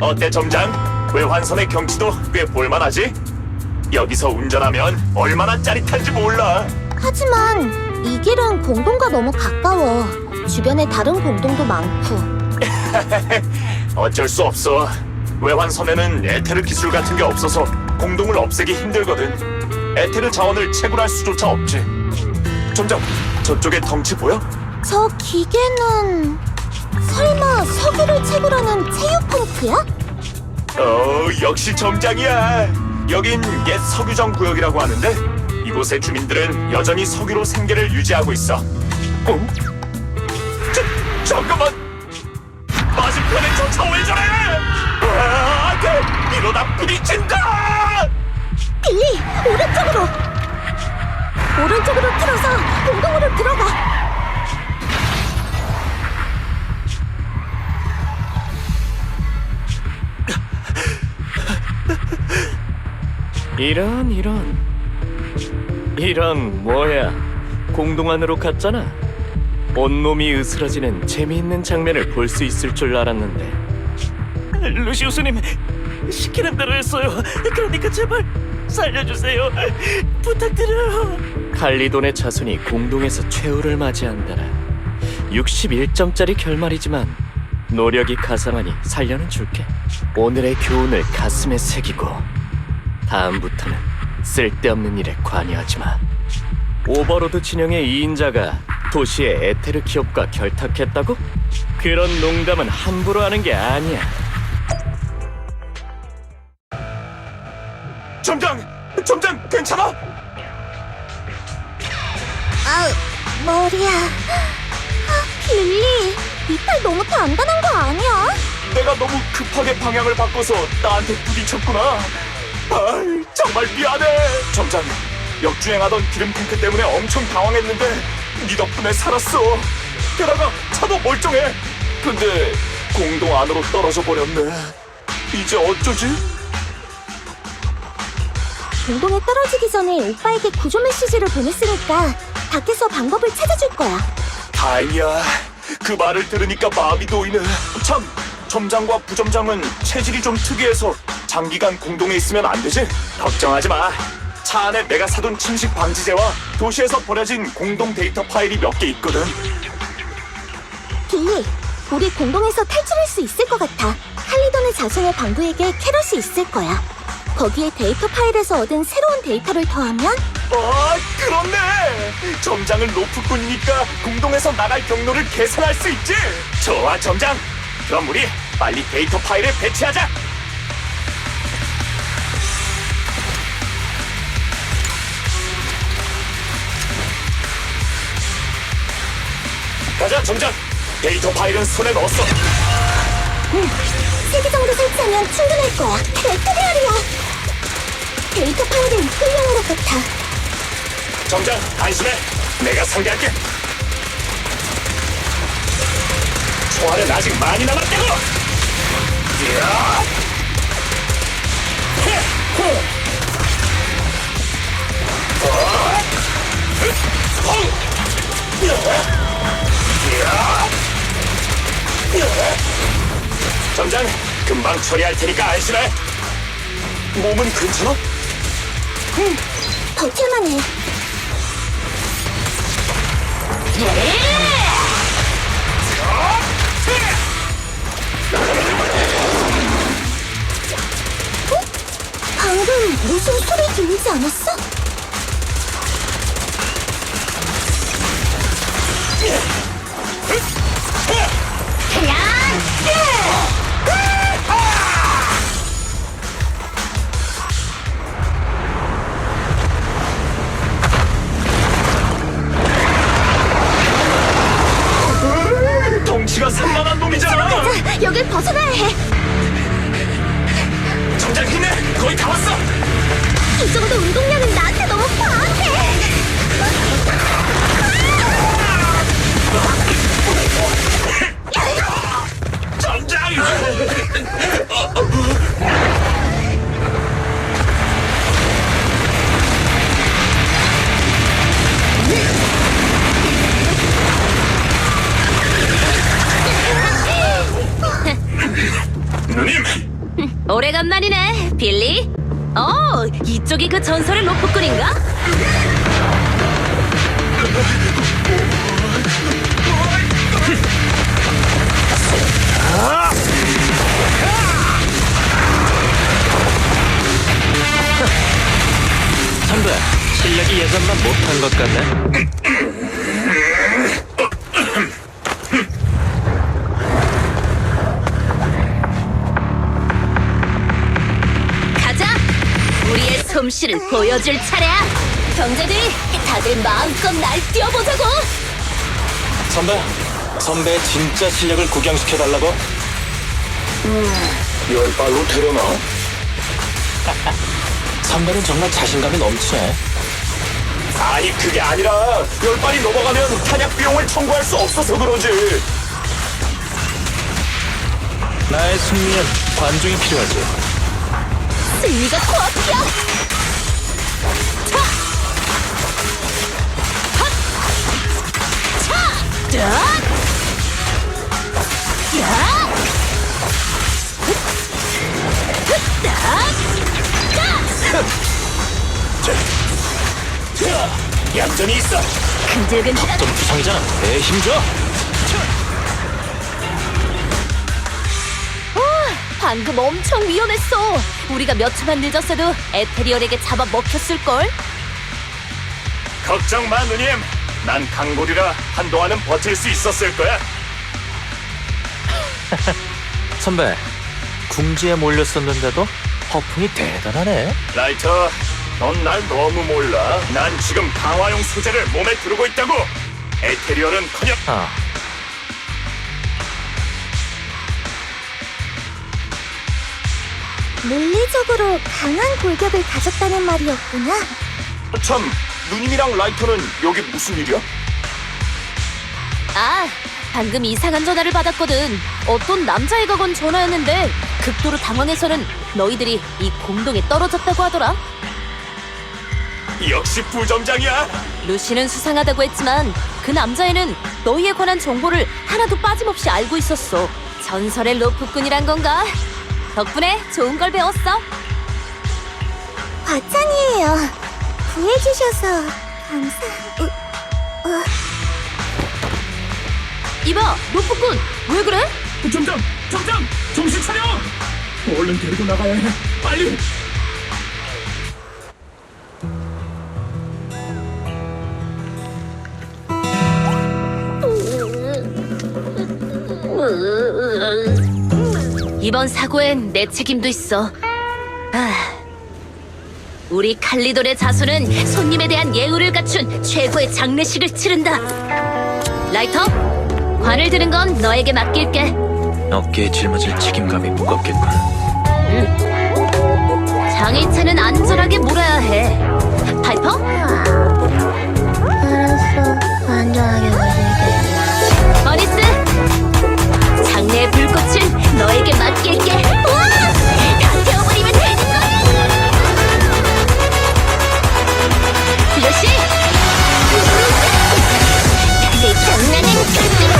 어때 점장? 외환선의 경치도 꽤 볼만하지? 여기서 운전하면 얼마나 짜릿한지 몰라. 하지만 이 길은 공동과 너무 가까워. 주변에 다른 공동도 많고. 어쩔 수 없어. 외환선에는 에테르 기술 같은 게 없어서 공동을 없애기 힘들거든. 에테르 자원을 채굴할 수조차 없지. 점장, 저쪽에 덩치 보여? 저 기계는 설마 석유를 채굴하는 체육 펌프야? 역시 점장이야. 여긴 옛 석유정 구역이라고 하는데 이곳의 주민들은 여전히 석유로 생계를 유지하고 있어. 잠깐만! 맞은편에 저 차 왜 저래! 안 돼! 이러다 부딪힌다! 빌리, 오른쪽으로! 오른쪽으로 틀어서 공동으로 들어가! 이런 뭐야? 공동 안으로 갔잖아. 온몸이 으스러지는 재미있는 장면을 볼 수 있을 줄 알았는데. 루시우스님, 시키는 대로 했어요. 그러니까 제발 살려주세요. 부탁드려요. 칼리돈의 자손이 공동에서 최후를 맞이한다라. 61점짜리 결말이지만 노력이 가상하니 살려는 줄게. 오늘의 교훈을 가슴에 새기고 다음부터는 쓸데없는 일에 관여하지 마. 오버로드 진영의 2인자가 도시의 에테르 기업과 결탁했다고? 그런 농담은 함부로 하는 게 아니야. 점장 괜찮아? 아우, 머리야. 빌리, 이 팔 너무 단단한 거 아니야? 내가 너무 급하게 방향을 바꿔서 나한테 부딪혔구나. 정말 미안해. 점장, 역주행하던 기름 탱크 때문에 엄청 당황했는데 네 덕분에 살았어. 게다가 차도 멀쩡해. 근데 공동 안으로 떨어져 버렸네. 이제 어쩌지? 공동에 떨어지기 전에 오빠에게 구조 메시지를 보냈으니까 밖에서 방법을 찾아줄 거야. 다행이야. 그 말을 들으니까 마음이 놓이네. 참, 점장과 부점장은 체질이 좀 특이해서 장기간 공동에 있으면 안 되지? 걱정하지 마. 차 안에 내가 사둔 침식 방지제와 도시에서 버려진 공동 데이터 파일이 몇 개 있거든. 빌리, 우리 공동에서 탈출할 수 있을 것 같아. 칼리돈의 자손의 방부에게 캐럿이 있을 거야. 거기에 데이터 파일에서 얻은 새로운 데이터를 더하면 그렇네. 점장은 로프꾼이니까 공동에서 나갈 경로를 계산할 수 있지. 좋아, 점장. 그럼 우리 빨리 데이터 파일을 배치하자. 가자, 점장. 데이터 파일은 손에 넣었어. 3개 정도 설치하면 충분할 거야. 메테리얼이야. 데이터 파일은 훌륭한 것 같아. 점장, 안심해. 내가 상대할게. 총알은 아직 많이 남았다고. 점장, 금방 처리할 테니까 안심해. 몸은 괜찮아? 버틸만 해. 방금 무슨 소리 들리지 않았어? 덩치가 산만한 놈이잖아. 가자, 여길 벗어나야 해. 점장 힘내. 거의 다 왔어. 이 정도 운동량은 나 오래간만이네, 빌리. 이쪽이 그 전설의 로프꾼인가? 선배, 실력이 예전만 못한 것 같네. 가자! 우리의 솜씨를 보여줄 차례야! 경제들이 다들 마음껏 날 뛰어보자고! 선배 진짜 실력을 구경시켜달라고? 열발로 되려나? 선배는 정말 자신감이 넘치네. 아니 그게 아니라 열발이 넘어가면 탄약 비용을 청구할 수 없어서 그러지. 나의 승리엔 관중이 필요하지. 승리가 코앞이야! 차! 핫! 차! 야! 야! 얌전히 있어. 근질근질한 좀 부상이잖아. 내 힘 줘. 방금 엄청 위험했어. 우리가 몇 초만 늦었어도 에테리얼에게 잡아먹혔을걸. 걱정 마 누님. 난 강골이라 한동안은 버틸 수 있었을 거야. 선배, 궁지에 몰렸었는데도 허풍이 대단하네. 라이터, 넌 날 너무 몰라. 난 지금 강화용 소재를 몸에 두르고 있다고. 에테리얼은커녕 아, 물리적으로 강한 골격을 가졌다는 말이었구나. 참, 누님이랑 라이터는 여기 무슨 일이야? 아, 방금 이상한 전화를 받았거든. 어떤 남자애가 건 전화였는데 극도로 당황해서는 너희들이 이 공동에 떨어졌다고 하더라. 역시 부점장이야. 루시는 수상하다고 했지만 그 남자애는 너희에 관한 정보를 하나도 빠짐없이 알고 있었어. 전설의 로프꾼이란 건가? 덕분에 좋은 걸 배웠어. 과찬이에요. 구해주셔서 이봐, 로프꾼, 왜 그래? 점장, 정신 차려. 얼른 데리고 나가야 해. 빨리. 이번 사고엔 내 책임도 있어. 우리 칼리돌의 자손은 손님에 대한 예우를 갖춘 최고의 장례식을 치른다. 라이터, 관을 드는 건 너에게 맡길게. 어깨에 짊어질 책임감이 무겁겠군. 장의차는 안전하게 몰아야 해. 파이퍼? 알았어. 안전하게 가질게. 머리스, 장례의 불꽃을 너에게 맡길게. 우와! 다 태워버리면 되는 거야! 루시! 내 장난은 끝입니다!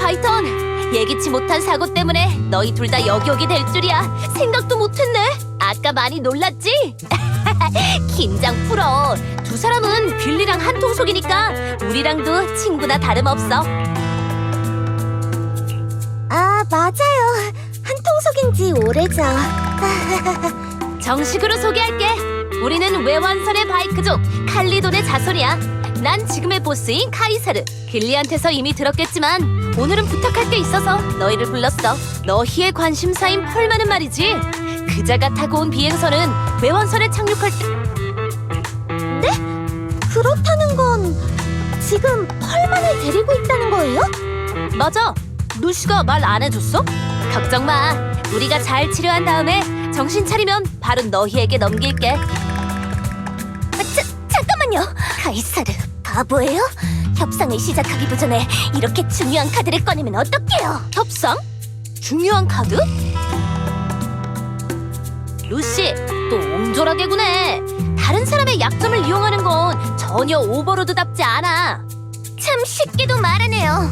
파이턴, 예기치 못한 사고 때문에 너희 둘 다 여기 오게 될 줄이야. 생각도 못했네. 아까 많이 놀랐지? 긴장 풀어. 두 사람은 빌리랑 한 통속이니까 우리랑도 친구나 다름없어. 아, 맞아요. 한 통속인지 오래죠. 정식으로 소개할게. 우리는 외환선의 바이크족 칼리돈의 자손이야. 난 지금의 보스인 카이사르. 길리한테서 이미 들었겠지만 오늘은 부탁할 게 있어서 너희를 불렀어. 너희의 관심사인 펄만은 말이지. 그자가 타고 온 비행선은 외환선에 착륙할 때. 네? 그렇다는 건 지금 펄만을 데리고 있다는 거예요? 맞아. 루시가 말 안 해줬어? 걱정 마. 우리가 잘 치료한 다음에 정신 차리면 바로 너희에게 넘길게. 잠깐만요. 카이사르, 바보예요? 협상을 시작하기도 전에 이렇게 중요한 카드를 꺼내면 어떡해요? 협상? 중요한 카드? 루시, 또 옹졸하게 구네. 다른 사람의 약점을 이용하는 건 전혀 오버로드답지 않아. 참 쉽게도 말하네요.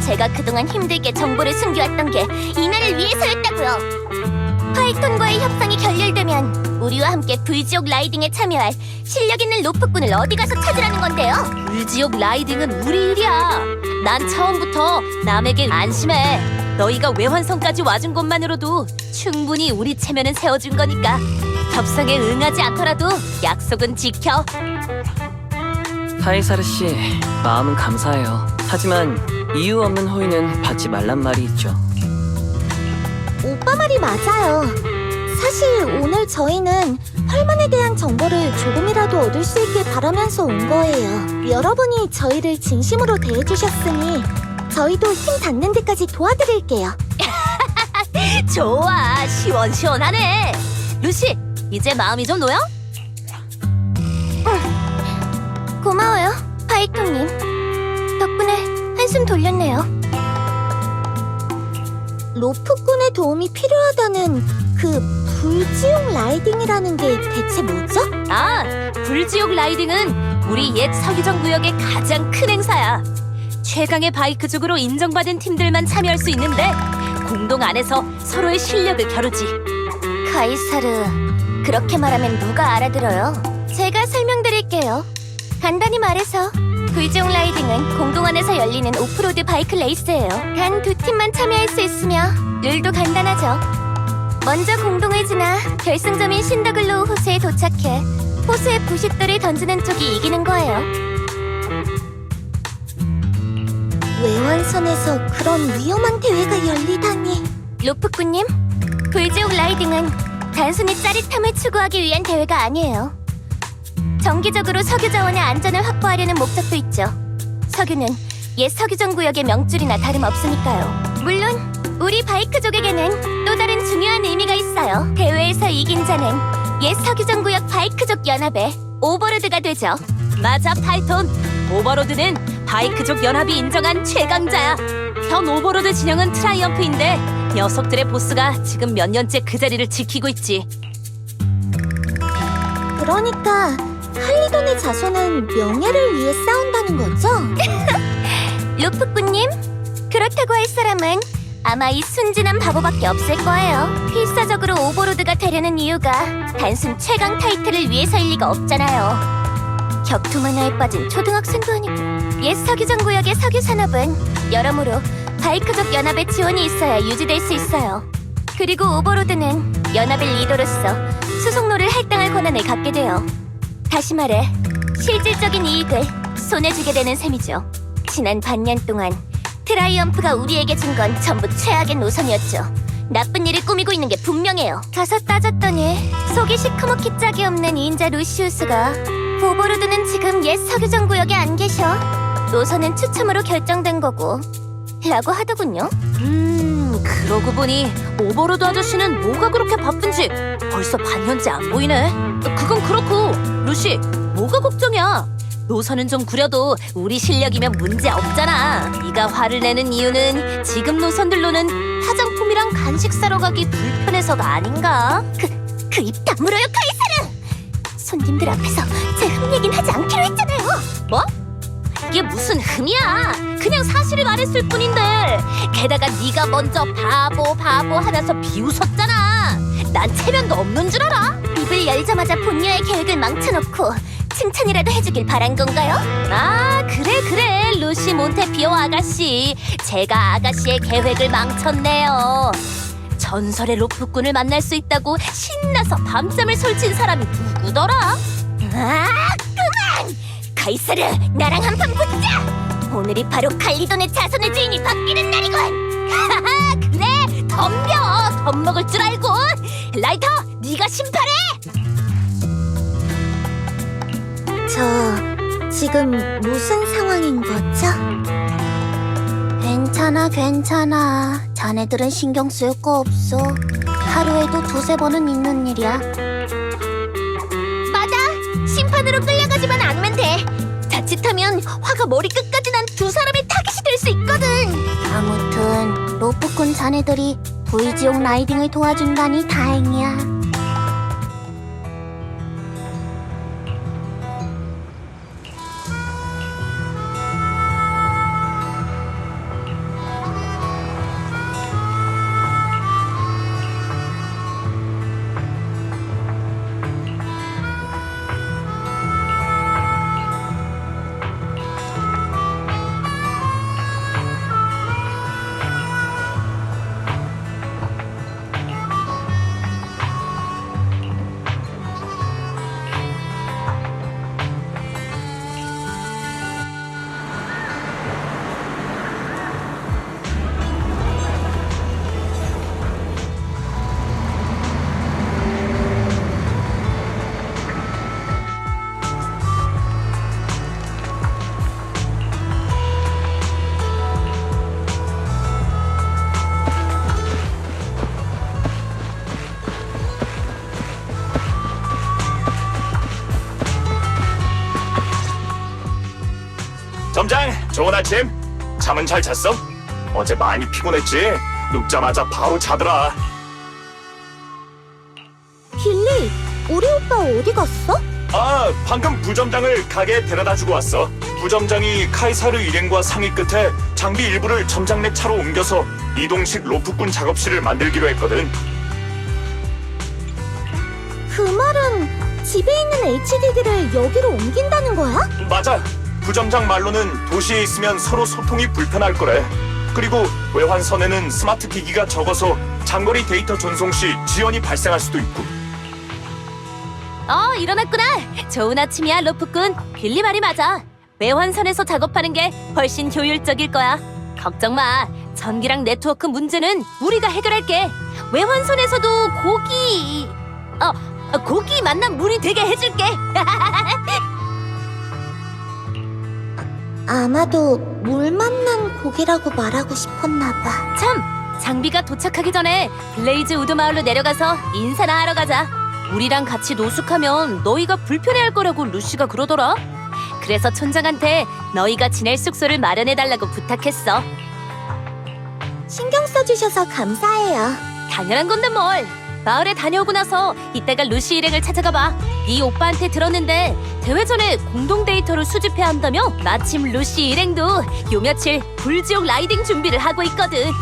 제가 그동안 힘들게 정보를 숨겨왔던 게 이날을 위해서였다고요. 파이톤과의 협상이 결렬되면 우리와 함께 불지옥 라이딩에 참여할 실력 있는 로프꾼을 어디 가서 찾으라는 건데요? 불지옥 라이딩은 우리 일이야. 난 처음부터 남에게 안심해. 너희가 외환선까지 와준 것만으로도 충분히 우리 체면은 세워준 거니까 협상에 응하지 않더라도 약속은 지켜. 카이사르 씨, 마음은 감사해요. 하지만 이유 없는 호의는 받지 말란 말이 있죠. 오빠 말이 맞아요. 사실 오늘 저희는 펄만에 대한 정보를 조금이라도 얻을 수 있길 바라면서 온 거예요. 여러분이 저희를 진심으로 대해주셨으니 저희도 힘 닿는 데까지 도와드릴게요. 좋아, 시원시원하네. 루시, 이제 마음이 좀 놓여? 고마워요, 파이톤님. 덕분에 한숨 돌렸네요. 로프꾼의 도움이 필요하다는 그 불지옥 라이딩이라는 게 대체 뭐죠? 아, 불지옥 라이딩은 우리 옛 서기정 구역의 가장 큰 행사야. 최강의 바이크족으로 인정받은 팀들만 참여할 수 있는데 공동 안에서 서로의 실력을 겨루지. 카이사르, 그렇게 말하면 누가 알아들어요? 제가 설명드릴게요. 간단히 말해서 불지옥 라이딩은 공동 안에서 열리는 오프로드 바이크 레이스예요. 단 두 팀만 참여할 수 있으며 룰도 간단하죠. 먼저 공동을 지나 결승점인 신더글로우 호수에 도착해 호수에 부싯돌을 던지는 쪽이 이기는 거예요. 외환선에서 그런 위험한 대회가 열리다니. 로프꾼님, 불지옥 라이딩은 단순히 짜릿함을 추구하기 위한 대회가 아니에요. 정기적으로 석유 자원의 안전을 확보하려는 목적도 있죠. 석유는 옛 석유정 구역의 명줄이나 다름없으니까요. 물론 우리 바이크족에게는 또 다른 중요한 의미가 있어요. 대회에서 이긴 자는 옛 석유정 구역 바이크족 연합의 오버로드가 되죠. 맞아, 파이톤. 오버로드는 바이크족 연합이 인정한 최강자야. 현 오버로드 진영은 트라이엄프인데 녀석들의 보스가 지금 몇 년째 그 자리를 지키고 있지. 그러니까 칼리돈의 자손은 명예를 위해 싸운다는 거죠? 루프꾼님, 그렇다고 할 사람은 아마 이 순진한 바보밖에 없을 거예요. 필사적으로 오버로드가 되려는 이유가 단순 최강 타이틀을 위해서일 리가 없잖아요. 격투 만화에 빠진 초등학생도 아니고 옛 석유정 구역의 석유 산업은 여러모로 바이크족 연합의 지원이 있어야 유지될 수 있어요. 그리고 오버로드는 연합의 리더로서 수송로를 할당할 권한을 갖게 돼요. 다시 말해 실질적인 이익을 손에 쥐게 되는 셈이죠. 지난 반년 동안 트라이엄프가 우리에게 준 건 전부 최악의 노선이었죠. 나쁜 일을 꾸미고 있는 게 분명해요. 가서 따졌더니 속이 시커멓게 짝이 없는 이인자 루시우스가 오버로드는 지금 옛 석유정 구역에 안 계셔. 노선은 추첨으로 결정된 거고 라고 하더군요. 그러고 보니 오버로드 아저씨는 뭐가 그렇게 바쁜지 벌써 반년째 안 보이네. 그건 그렇고 루시, 뭐가 걱정이야? 노선은 좀 구려도 우리 실력이면 문제 없잖아. 네가 화를 내는 이유는 지금 노선들로는 화장품이랑 간식 사러 가기 불편해서가 아닌가? 그 입 다물어요, 카이사르! 손님들 앞에서 제 흠 얘긴 하지 않기로 했잖아요. 뭐? 이게 무슨 흠이야? 그냥 사실을 말했을 뿐인데. 게다가 네가 먼저 바보 하면서 비웃었잖아. 난 체면도 없는 줄 알아? 입을 열자마자 본녀의 계획을 망쳐놓고 칭찬이라도 해주길 바란 건가요? 아, 그래 루시 몬테피오 아가씨. 제가 아가씨의 계획을 망쳤네요. 전설의 로프꾼을 만날 수 있다고 신나서 밤잠을 설친 사람이 누구더라? 그만! 카이사르, 나랑 한판 붙자! 오늘이 바로 칼리돈의 자손의 주인이 바뀌는 날이군! 하하, 그래! 덤벼! 덤먹을 줄 알고! 라이터, 네가 심판해! 저 지금 무슨 상황인 거죠? 괜찮아. 자네들은 신경 쓸 거 없어. 하루에도 두세 번은 있는 일이야. 맞아! 심판으로 끌려가지만 않으면 돼! 자칫하면 화가 머리 끝까지 난 두 사람의 타깃이 될 수 있거든! 아무튼 로프꾼 자네들이 V지옥 라이딩을 도와준다니 다행이야. 점장, 좋은 아침. 잠은 잘 잤어? 어제 많이 피곤했지? 눕자마자 바로 자더라. 빌리, 우리 오빠 어디 갔어? 아, 방금 부점장을 가게에 데려다주고 왔어. 부점장이 카이사르 일행과 상의 끝에 장비 일부를 점장 내 차로 옮겨서 이동식 로프꾼 작업실을 만들기로 했거든. 그 말은 집에 있는 HDD를 여기로 옮긴다는 거야? 맞아. 부점장 말로는 도시에 있으면 서로 소통이 불편할 거래. 그리고 외환선에는 스마트 기기가 적어서 장거리 데이터 전송 시 지연이 발생할 수도 있고. 일어났구나! 좋은 아침이야, 로프꾼. 빌리 말이 맞아. 외환선에서 작업하는 게 훨씬 효율적일 거야. 걱정 마. 전기랑 네트워크 문제는 우리가 해결할게. 외환선에서도 고기 만난 물이 되게 해줄게. 아마도 물 만난 고기라고 말하고 싶었나 봐. 참! 장비가 도착하기 전에 블레이즈 우드 마을로 내려가서 인사나 하러 가자. 우리랑 같이 노숙하면 너희가 불편해할 거라고 루시가 그러더라. 그래서 촌장한테 너희가 지낼 숙소를 마련해달라고 부탁했어. 신경 써주셔서 감사해요. 당연한 건데 뭘. 마을에 다녀오고 나서 이따가 루시 일행을 찾아가봐. 네 오빠한테 들었는데 대회 전에 공동 데이터를 수집해야 한다며? 마침 루시 일행도 요 며칠 불지옥 라이딩 준비를 하고 있거든.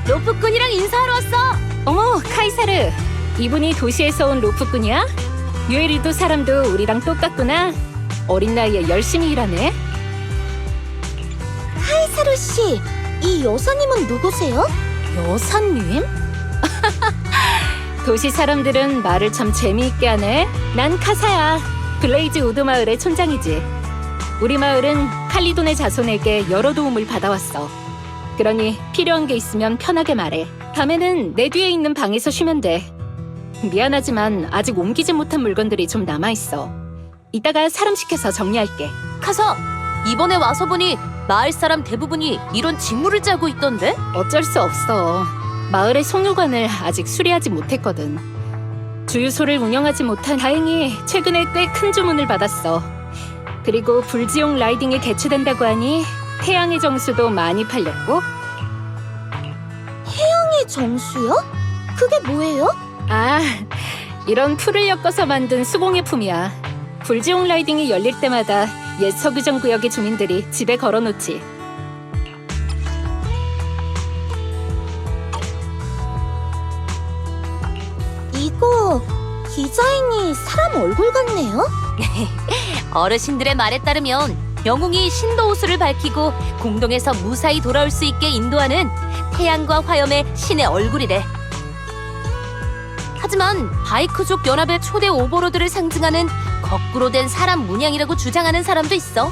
로프꾼이랑 인사하러 왔어. 어머, 카이사르. 이분이 도시에서 온 로프꾼이야? 유에리도 사람도 우리랑 똑같구나. 어린 나이에 열심히 일하네. 카이사루 씨, 이 여사님은 누구세요? 여사님? 도시 사람들은 말을 참 재미있게 하네. 난 카사야. 블레이즈 우드 마을의 촌장이지. 우리 마을은 칼리돈의 자손에게 여러 도움을 받아왔어. 그러니 필요한 게 있으면 편하게 말해. 밤에는 내 뒤에 있는 방에서 쉬면 돼. 미안하지만 아직 옮기지 못한 물건들이 좀 남아있어. 이따가 사람 시켜서 정리할게. 카사, 이번에 와서 보니 마을 사람 대부분이 이런 직무를 짜고 있던데? 어쩔 수 없어. 마을의 송유관을 아직 수리하지 못했거든. 주유소를 운영하지 못한 다행히 최근에 꽤 큰 주문을 받았어. 그리고 불지옥 라이딩이 개최된다고 하니 태양의 정수도 많이 팔렸고. 태양의 정수요? 그게 뭐예요? 아, 이런 풀을 엮어서 만든 수공예품이야. 불지옥 라이딩이 열릴 때마다 옛 석유정 구역의 주민들이 집에 걸어놓지. 이거 디자인이 사람 얼굴 같네요? 어르신들의 말에 따르면 영웅이 신도호수를 밝히고 공동에서 무사히 돌아올 수 있게 인도하는 태양과 화염의 신의 얼굴이래. 하지만 바이크족 연합의 초대 오버로드를 상징하는 거꾸로 된 사람 문양이라고 주장하는 사람도 있어.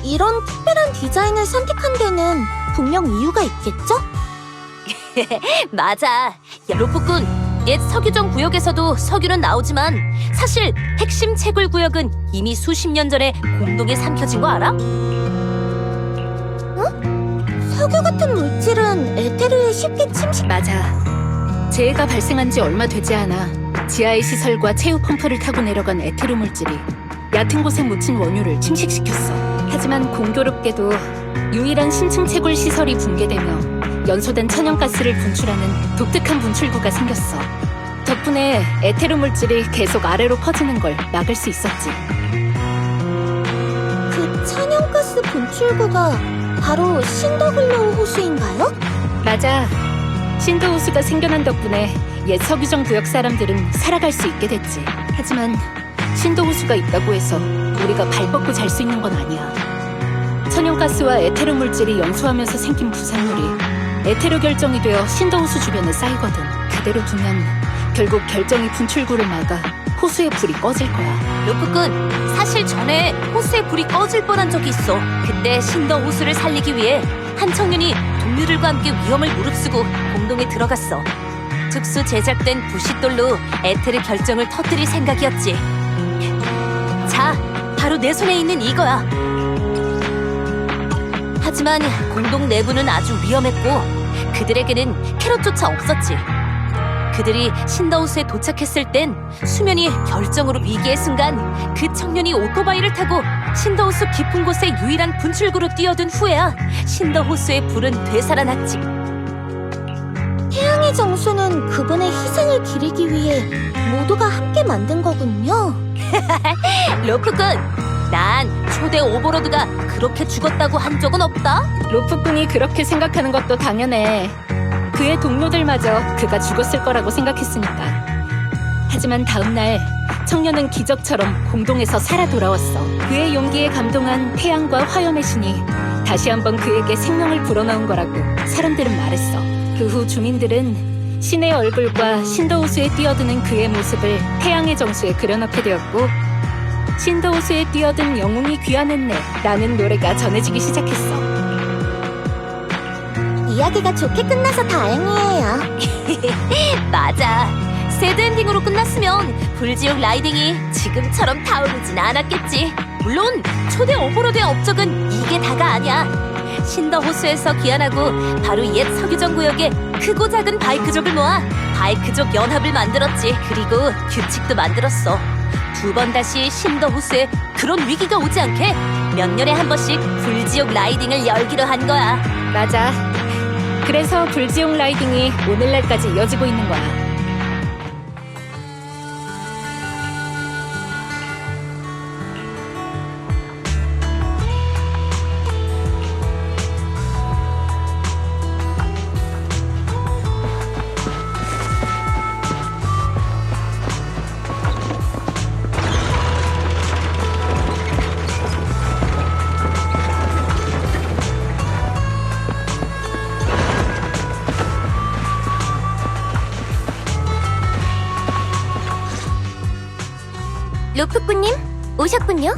이런 특별한 디자인을 선택한 데는 분명 이유가 있겠죠? 맞아. 야, 로프꾼. 옛 석유정 구역에서도 석유는 나오지만 사실 핵심 채굴 구역은 이미 수십 년 전에 공동에 삼켜진 거 알아? 석유 같은 물질은 에테르에 쉽게 침식... 맞아. 재해가 발생한 지 얼마 되지 않아 지하의 시설과 체유 펌프를 타고 내려간 에테르 물질이 얕은 곳에 묻힌 원유를 침식시켰어. 하지만 공교롭게도 유일한 신층 채굴 시설이 붕괴되며 연소된 천연가스를 분출하는 독특한 분출구가 생겼어. 덕분에 에테르 물질이 계속 아래로 퍼지는 걸 막을 수 있었지. 그 천연가스 분출구가 바로 신더글로우 호수인가요? 맞아. 신도호수가 생겨난 덕분에 옛 석유정 구역 사람들은 살아갈 수 있게 됐지. 하지만 신도호수가 있다고 해서 우리가 발 뻗고 잘 수 있는 건 아니야. 천연가스와 에테르 물질이 연소하면서 생긴 부산물이 에테르 결정이 되어 신도호수 주변에 쌓이거든. 그대로 두면 결국 결정이 분출구를 막아 호수의 불이 꺼질 거야. 로프꾼, 사실 전에 호수에 불이 꺼질 뻔한 적이 있어. 그때 신더호수를 살리기 위해 한 청년이 동료들과 함께 위험을 무릅쓰고 공동에 들어갔어. 특수 제작된 부싯돌로 에테르 결정을 터뜨릴 생각이었지. 자, 바로 내 손에 있는 이거야. 하지만 공동 내부는 아주 위험했고 그들에게는 캐럿조차 없었지. 그들이 신더호수에 도착했을 땐 수면이 결정으로 위기의 순간 그 청년이 오토바이를 타고 신더호수 깊은 곳에 유일한 분출구로 뛰어든 후에야 신더호수의 불은 되살아났지. 태양의 정수는 그분의 희생을 기리기 위해 모두가 함께 만든 거군요. 로프꾼, 난 초대 오버로드가 그렇게 죽었다고 한 적은 없다. 로프꾼이 그렇게 생각하는 것도 당연해. 그의 동료들마저 그가 죽었을 거라고 생각했으니까. 하지만 다음날 청년은 기적처럼 공동에서 살아 돌아왔어. 그의 용기에 감동한 태양과 화염의 신이 다시 한번 그에게 생명을 불어넣은 거라고 사람들은 말했어. 그 후 주민들은 신의 얼굴과 신더호수에 뛰어드는 그의 모습을 태양의 정수에 그려넣게 되었고 신더호수에 뛰어든 영웅이 귀환했네 라는 노래가 전해지기 시작했어. 이야기가 좋게 끝나서 다행이에요. 맞아. 새드엔딩으로 끝났으면 불지옥 라이딩이 지금처럼 타오르진 않았겠지. 물론 초대 오버로드의 업적은 이게 다가 아니야. 신더호수에서 귀환하고 바로 옛 석유정 구역에 크고 작은 바이크족을 모아 바이크족 연합을 만들었지. 그리고 규칙도 만들었어. 2번 다시 신더호수에 그런 위기가 오지 않게 몇 년에 한 번씩 불지옥 라이딩을 열기로 한 거야. 맞아. 그래서 불지옥 라이딩이 오늘날까지 이어지고 있는 거야. 로프꾼님, 오셨군요.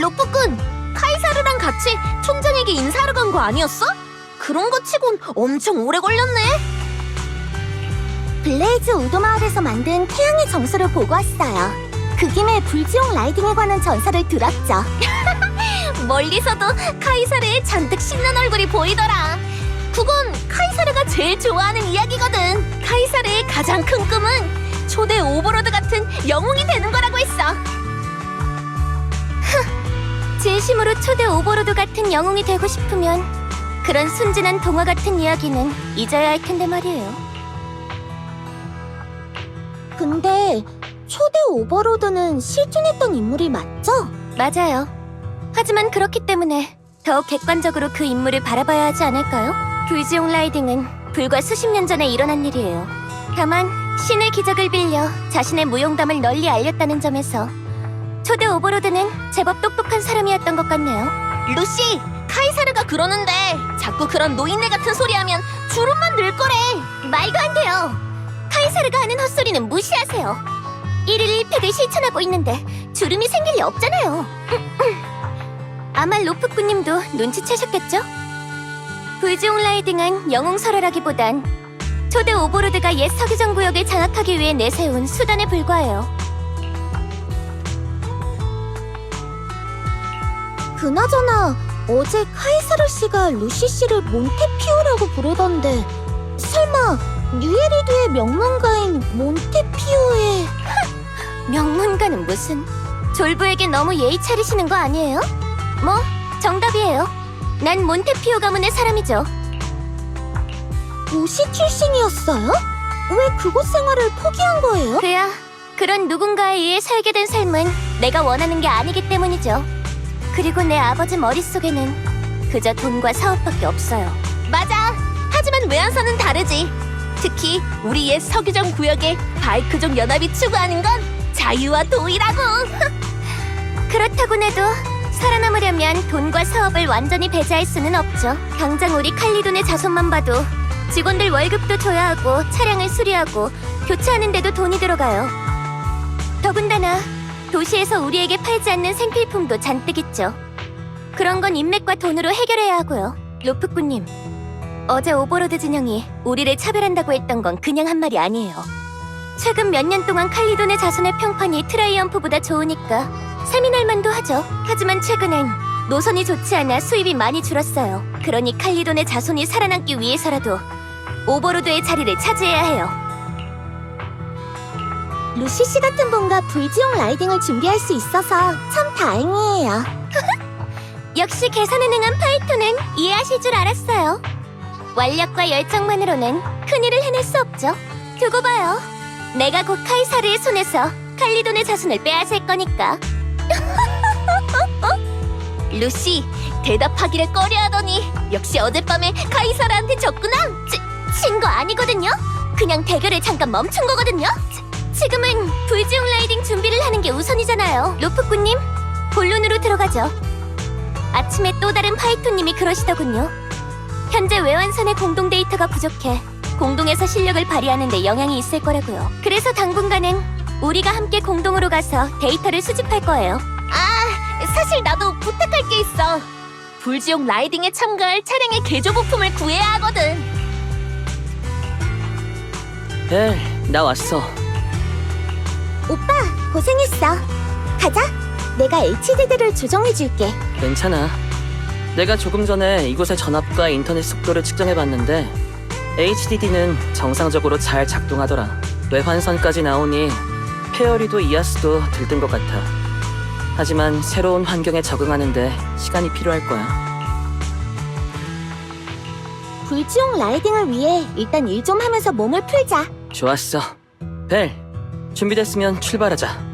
로프꾼, 카이사르랑 같이 총장에게 인사하러 간 거 아니었어? 그런 거 치곤 엄청 오래 걸렸네. 블레이즈 우도 마을에서 만든 태양의 정수를 보고 왔어요. 그 김에 불지옥 라이딩에 관한 전설을 들었죠. 멀리서도 카이사르의 잔뜩 신난 얼굴이 보이더라. 그건 카이사르가 제일 좋아하는 이야기거든. 카이사르의 가장 큰 꿈은 초대 오버로드 같은 영웅이 되는 거라고 했어. 진심으로 초대 오버로드 같은 영웅이 되고 싶으면 그런 순진한 동화 같은 이야기는 잊어야 할 텐데 말이에요. 근데 초대 오버로드는 실존했던 인물이 맞죠? 맞아요. 하지만 그렇기 때문에 더욱 객관적으로 그 인물을 바라봐야 하지 않을까요? 불지옥 라이딩은 불과 수십 년 전에 일어난 일이에요. 다만 신의 기적을 빌려 자신의 무용담을 널리 알렸다는 점에서 초대 오버로드는 제법 똑똑한 사람이었던 것 같네요. 루시, 카이사르가 그러는데 자꾸 그런 노인네 같은 소리 하면 주름만 늘 거래. 말도 안 돼요. 카이사르가 하는 헛소리는 무시하세요. 1일 1팩을 실천하고 있는데 주름이 생길 리 없잖아요. 아마 로프꾸님도 눈치채셨겠죠? 불지옥 라이딩은 영웅설화라기보단 초대 오버로드가 옛 서기정 구역을 장악하기 위해 내세운 수단에 불과해요. 그나저나 어제 카이사르 씨가 루시 씨를 몬테피오라고 부르던데 설마 뉴에리드의 명문가인 몬테피오의... 명문가는 무슨... 졸부에게 너무 예의 차리시는 거 아니에요? 뭐, 정답이에요. 난 몬테피오 가문의 사람이죠. 도시 출신이었어요? 왜 그곳 생활을 포기한 거예요? 그야, 그런 누군가에 의해 살게 된 삶은 내가 원하는 게 아니기 때문이죠. 그리고 내 아버지 머릿속에는 그저 돈과 사업밖에 없어요. 맞아! 하지만 외환선은 다르지. 특히 우리 옛 서기정 구역의 바이크족 연합이 추구하는 건 자유와 도의라고! 그렇다고 해도 살아남으려면 돈과 사업을 완전히 배제할 수는 없죠. 당장 우리 칼리돈의 자손만 봐도 직원들 월급도 줘야 하고 차량을 수리하고 교체하는 데도 돈이 들어가요. 더군다나 도시에서 우리에게 팔지 않는 생필품도 잔뜩 있죠. 그런 건 인맥과 돈으로 해결해야 하고요. 로프꾸님, 어제 오버로드 진영이 우리를 차별한다고 했던 건 그냥 한 말이 아니에요. 최근 몇 년 동안 칼리돈의 자손의 평판이 트라이언프보다 좋으니까 세미날 만도 하죠. 하지만 최근엔 노선이 좋지 않아 수입이 많이 줄었어요. 그러니 칼리돈의 자손이 살아남기 위해서라도 오버로드의 자리를 차지해야 해요. 루시 씨 같은 분과 불지옥 라이딩을 준비할 수 있어서 참 다행이에요. 역시 계산에 능한 파이톤은 이해하실 줄 알았어요. 완력과 열정만으로는 큰일을 해낼 수 없죠. 두고 봐요. 내가 곧 카이사르의 손에서 칼리돈의 자손을 빼앗을 거니까. 루시, 대답하기를 꺼려하더니 역시 어젯밤에 카이사르한테 졌구나. 친 거 아니거든요. 그냥 대결을 잠깐 멈춘 거거든요. 지금은 불지옥 라이딩 준비를 하는 게 우선이잖아요. 로프꾸님, 본론으로 들어가죠. 아침에 또 다른 파이토님이 그러시더군요. 현재 외환선의 공동 데이터가 부족해 공동에서 실력을 발휘하는 데 영향이 있을 거라고요. 그래서 당분간은 우리가 함께 공동으로 가서 데이터를 수집할 거예요. 아, 사실 나도 부탁할 게 있어. 불지옥 라이딩에 참가할 차량의 개조 부품을 구해야 하거든. 벨, 나 왔어. 오빠, 고생했어. 가자. 내가 HDD를 조정해줄게. 괜찮아. 내가 조금 전에 이곳의 전압과 인터넷 속도를 측정해봤는데 HDD는 정상적으로 잘 작동하더라. 외환선까지 나오니 페어리도 이아스도 들뜬 것 같아. 하지만 새로운 환경에 적응하는데 시간이 필요할 거야. 불지옥 라이딩을 위해 일단 일 좀 하면서 몸을 풀자. 좋았어. 벨, 준비됐으면 출발하자.